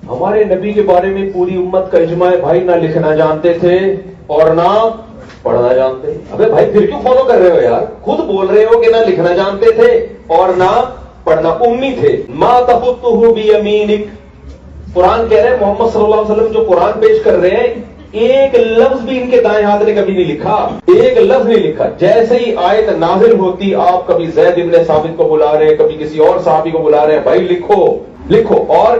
ہمارے نبی کے بارے میں پوری امت کا اجماع ہے بھائی، نہ لکھنا جانتے تھے اور نہ پڑھنا جانتے. ابے بھائی پھر کیوں فالو کر رہے ہو یار؟ خود بول رہے ہو کہ نہ لکھنا جانتے تھے اور نہ پڑھنا، امی تھے. ما تخطہ بیمینک، قرآن کہہ رہے ہیں محمد صلی اللہ علیہ وسلم جو قرآن پیش کر رہے ہیں ایک لفظ بھی ان کے دائیں ہاتھ نے کبھی نہیں لکھا، ایک لفظ نہیں لکھا. جیسے ہی آیت نازل ہوتی آپ کبھی زید ابن ثابت کو بلا رہے ہیں، کبھی کسی اور صحابی کو بلا رہے ہیں، بھائی لکھو لکھو. اور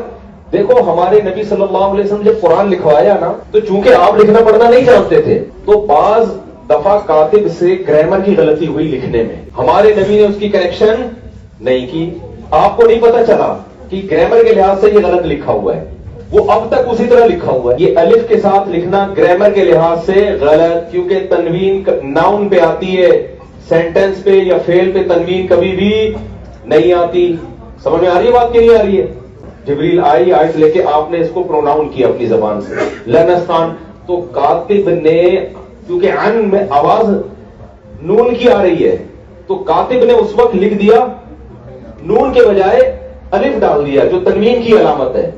دیکھو ہمارے نبی صلی اللہ علیہ وسلم جب قرآن لکھوایا نا تو چونکہ آپ لکھنا پڑھنا نہیں جانتے تھے تو بعض دفعہ کاتب سے گرامر کی غلطی ہوئی لکھنے میں، ہمارے نبی نے اس کی کریکشن نہیں کی. آپ کو نہیں پتا چلا کہ گرامر کے لحاظ سے یہ غلط لکھا ہوا ہے، وہ اب تک اسی طرح لکھا ہوا ہے. یہ الف کے ساتھ لکھنا گرامر کے لحاظ سے غلط، کیونکہ تنوین ناؤن پہ آتی ہے، سینٹنس پہ یا فعل پہ تنوین کبھی بھی نہیں آتی. سمجھ میں آ رہی ہے بات کہ نہیں آ رہی ہے؟ جبریل آئی آیت لے کے آپ نے اس کو پروناؤن کیا اپنی زبان سے لنستان، تو کاتب نے کیونکہ عن میں آواز نون کی آ رہی ہے تو کاتب نے اس وقت لکھ دیا نون کے بجائے الف ڈال دیا جو تنوین کی علامت ہے.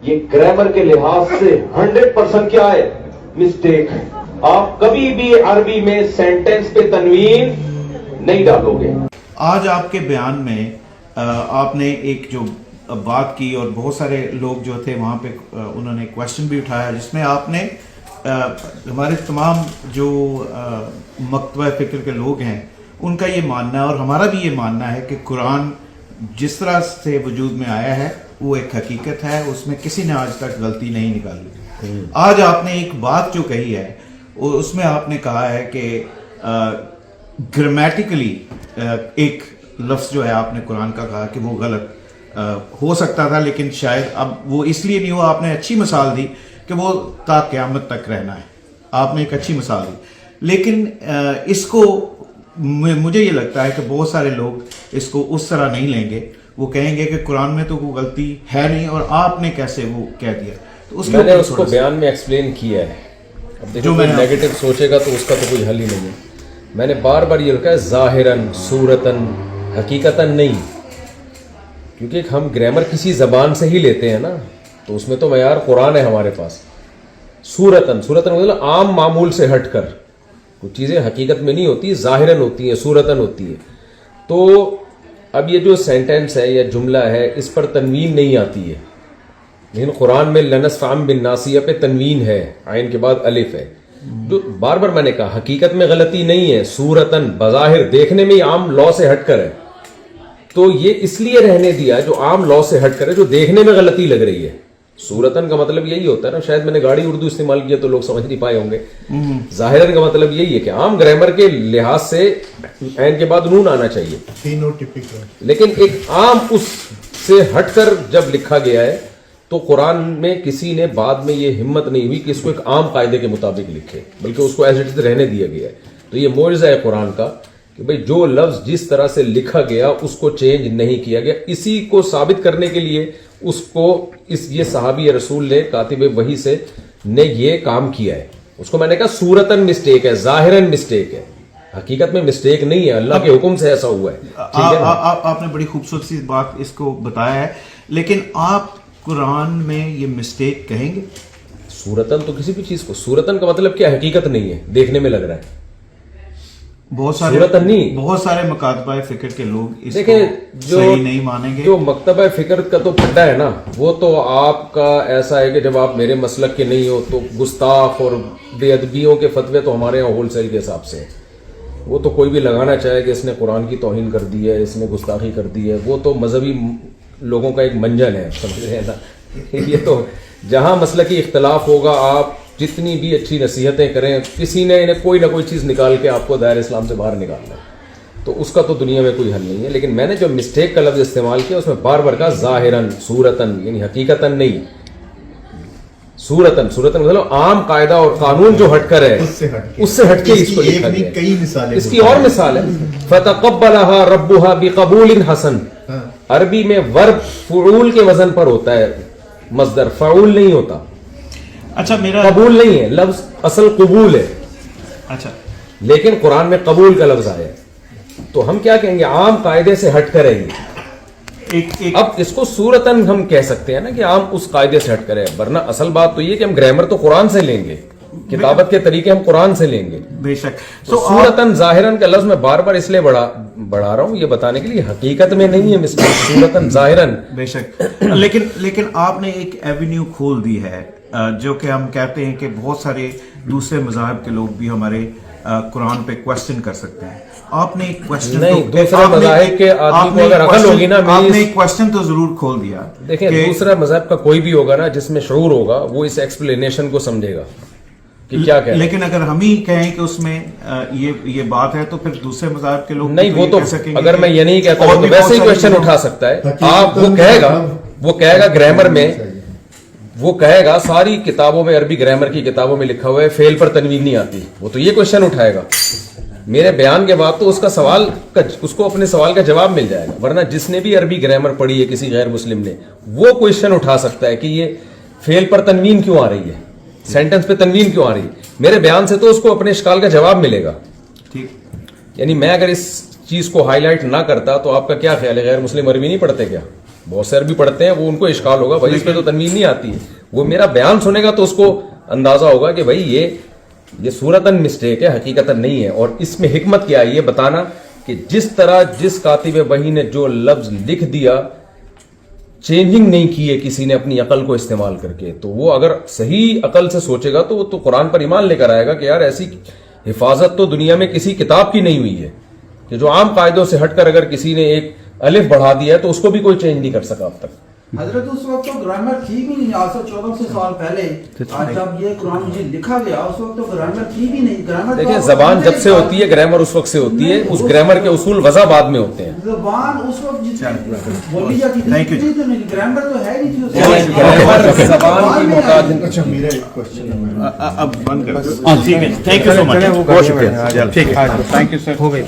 یہ گرامر کے لحاظ سے 100% کیا ہے؟ مسٹیک ہے. آپ کبھی بھی عربی میں سینٹنس پہ تنوین نہیں ڈالو گے. آج آپ کے بیان میں آپ نے ایک جو بات کی اور بہت سارے لوگ جو تھے وہاں پہ انہوں نے کویشچن بھی اٹھایا جس میں آپ نے ہمارے تمام جو مکتبہ فکر کے لوگ ہیں ان کا یہ ماننا ہے اور ہمارا بھی یہ ماننا ہے کہ قرآن جس طرح سے وجود میں آیا ہے وہ ایک حقیقت ہے، اس میں کسی نے آج تک غلطی نہیں نکالی. آج آپ نے ایک بات جو کہی ہے اس میں آپ نے کہا ہے کہ گرامیٹیکلی ایک لفظ جو ہے آپ نے قرآن کا کہا کہ وہ غلط ہو سکتا تھا لیکن شاید اب وہ اس لیے نہیں ہوا. آپ نے اچھی مثال دی کہ وہ تا قیامت تک رہنا ہے، آپ نے ایک اچھی مثال دی. لیکن اس کو مجھے یہ لگتا ہے کہ بہت سارے لوگ اس کو اس طرح نہیں لیں گے، وہ کہیں گے کہ قرآن میں تو کوئی غلطی ہے نہیں اور آپ نے کیسے وہ کہہ دیا. تو میں نے اس کو بیان میں ایکسپلین کیا ہے. اب جو میں نیگیٹو سوچے گا تو اس کا تو کوئی حل ہی نہیں ہے. میں نے بار بار یہ لکھا ہے ظاہراً صورتاً حقیقتاً نہیں، کیونکہ ہم گرامر کسی زبان سے ہی لیتے ہیں نا تو اس میں تو معیار قرآن ہے ہمارے پاس. صورتاً مطلب عام معمول سے ہٹ کر کچھ چیزیں حقیقت میں نہیں ہوتی، ظاہراً ہوتی ہیں، صورتاً ہوتی ہے. تو اب یہ جو سینٹینس ہے یا جملہ ہے اس پر تنوین نہیں آتی ہے، لیکن قرآن میں لنسفعن بالناصیہ پہ تنوین ہے، عین کے بعد الف ہے. جو بار بار میں نے کہا حقیقت میں غلطی نہیں ہے، صورتاً بظاہر دیکھنے میں عام لاء سے ہٹ کر ہے. تو یہ اس لیے رہنے دیا جو عام لاء سے ہٹ کر ہے، جو دیکھنے میں غلطی لگ رہی ہے. صورتاً کا مطلب یہی ہوتا ہے نا، شاید میں نے گاڑی اردو استعمال کیا تو لوگ سمجھ نہیں پائے ہوں گے. ظاہراً کا مطلب یہی ہے کہ عام گرامر کے لحاظ سے عین کے بعد نون آنا چاہیے، لیکن ایک عام اس سے ہٹ کر جب لکھا گیا ہے تو قرآن میں کسی نے بعد میں یہ ہمت نہیں ہوئی کہ اس کو ایک عام قاعدے کے مطابق لکھے، بلکہ اس کو ایز اٹ از رہنے دیا گیا ہے. تو یہ معجزہ ہے قرآن کا کہ بھئی جو لفظ جس طرح سے لکھا گیا اس کو چینج نہیں کیا گیا. اسی کو ثابت کرنے کے لیے اس کو یہ صحابی رسول نے کاتب وحی سے نے یہ کام کیا ہے. اس کو میں نے کہا صورتاً مسٹیک ہے، ظاہراً مسٹیک ہے، حقیقت میں مسٹیک نہیں ہے، اللہ کے حکم سے ایسا ہوا ہے. آپ نے بڑی خوبصورت سی بات اس کو بتایا ہے، لیکن آپ قرآن میں یہ مسٹیک کہیں گے؟ صورتاً تو کسی بھی چیز کو، صورتاً کا مطلب کیا؟ حقیقت نہیں ہے، دیکھنے میں لگ رہا ہے. بہت سارے مکاتبہ فکر کے لوگ اس کو صحیح نہیں مانیں گے. جو مکتبہ فکر کا تو پھڈا ہے نا، وہ تو آپ کا ایسا ہے کہ جب آپ میرے مسلک کے نہیں ہو تو گستاخ اور بے ادبیوں کے فتوے تو ہمارے یہاں ہول سیل کے حساب سے. وہ تو کوئی بھی لگانا چاہے کہ اس نے قرآن کی توہین کر دی ہے، اس نے گستاخی کر دی ہے، وہ تو مذہبی لوگوں کا ایک منجن ہے، سمجھ رہے ہیں نا. یہ تو جہاں مسلکی اختلاف ہوگا آپ جتنی بھی اچھی نصیحتیں کریں، کسی نے انہیں کوئی نہ کوئی چیز نکال کے آپ کو دائرہ اسلام سے باہر نکالنا ہے، تو اس کا تو دنیا میں کوئی حل نہیں ہے. لیکن میں نے جو مسٹیک کا لفظ استعمال کیا اس میں بار بار کہا ظاہراً صورتاً، یعنی حقیقتاً نہیں. صورتاً مطلب عام قاعدہ اور قانون جو ہٹ کر ہے اس سے ہٹ کے اس کو لکھا گیا. اس کی اور مثال ہے فتقبلها ربها بقبول حسن. عربی میں ورب فعول کے وزن پر ہوتا ہے، مصدر فعول نہیں ہوتا. اچھا میرا قبول نہیں ہے، لفظ اصل قبول ہے. اچھا لیکن قرآن میں قبول کا لفظ آیا ہے، تو ہم کیا کہیں گے؟ عام قاعدے سے ہٹ کر ہے. اب اس کو صورتن ہم کہہ سکتے ہیں نا کہ ہم اس قاعدے سے ہٹ کریں, ورنہ اصل بات تو یہ کہ ہم گرامر تو قرآن سے لیں گے, کتابت کے طریقے ہم قرآن سے لیں گے. بے شک. تو صورتن ظاہرن کا لفظ میں بار بار اس لیے بڑھا رہا ہوں یہ بتانے کے لیے حقیقت میں نہیں ہے صورتن ظاہرن. بے شک. لیکن آپ نے ایک ایونیو کھول دی ہے جو کہ ہم کہتے ہیں کہ بہت سارے دوسرے مذاہب کے لوگ بھی ہمارے قرآن پہ کوشچن کر سکتے ہیں. آپ نے ایک کوشچن نہیں, دوسرے مذاہب کے آدمی کو اگر عقل ہوگی نا, آپ نے ایک کوشچن تو ضرور کھول دیا. دیکھیں دوسرا مذہب کا کوئی بھی ہوگا نا جس میں شعور ہوگا وہ اس ایکسپلینیشن کو سمجھے گا کہ کیا کہہ. لیکن اگر ہم ہی کہیں کہ اس میں یہ بات ہے تو پھر دوسرے مذاہب کے لوگ نہیں, وہ تو اگر میں یہ نہیں کہتا ہوں تو ویسے ہی کوشچن اٹھا سکتا ہے. آپ وہ کہے گا گرامر میں, وہ کہے گا ساری کتابوں میں عربی گرامر کی کتابوں میں لکھا ہوا ہے فعل پر تنوین نہیں آتی, وہ تو یہ کوشچن اٹھائے گا. میرے بیان کے بعد تو اس کو اپنے سوال کا جواب مل جائے گا. ورنہ جس نے بھی عربی گرامر پڑھی ہے کسی غیر مسلم نے, وہ کوشچن اٹھا سکتا ہے کہ یہ فعل پر تنوین کیوں آ رہی ہے, سینٹنس پہ تنوین کیوں آ رہی ہے. میرے بیان سے تو اس کو اپنے اشکال کا جواب ملے گا. ٹھیک, یعنی میں اگر اس چیز کو ہائی لائٹ نہ کرتا تو آپ کا کیا خیال ہے, غیر مسلم عربی نہیں پڑھتے کیا؟ بہت سے عربی پڑھتے ہیں, وہ ان کو اشکال ہوگا بھائی اس پہ تو تنوین نہیں آتی ہے. وہ میرا بیان سنے گا تو اس کو اندازہ ہوگا کہ بھائی یہ صورتاً مسٹیک ہے, حقیقتاً نہیں ہے. اور اس میں حکمت کیا ہے یہ بتانا کہ جس طرح جس کاتب وحی نے جو لفظ لکھ دیا چینجنگ نہیں کی ہے کسی نے اپنی عقل کو استعمال کر کے, تو وہ اگر صحیح عقل سے سوچے گا تو وہ تو قرآن پر ایمان لے کر آئے گا کہ یار ایسی حفاظت تو دنیا میں کسی کتاب کی نہیں ہوئی ہے کہ جو عام قاعدوں سے ہٹ کر اگر کسی نے ایک الف بڑھا دیا ہے تو اس کو بھی کوئی چینج نہیں کر سکا اب تک. حضرت اس وقت تو گرامر تھی بھی نہیں, آج سے 1400 سال پہلے جب یہ قرآن مجھے لکھا گیا اس وقت تو گرامر تھی بھی نہیں. گرامر دیکھیں زبان جب سے ہوتی ہے گرامر اس وقت سے ہوتی ہے, اس گرامر کے اصول وضع بعد میں ہوتے ہیں. زبان اس وقت بولی جاتی تھی, گرامر تو ہے نہیں تھی. زبان کی محتاج. میرا ایک کوشچن اب بند کر. ٹھیک ہے, تھینک یو سو مچ, بہت شکریہ. Thank you sir. ہو گئی.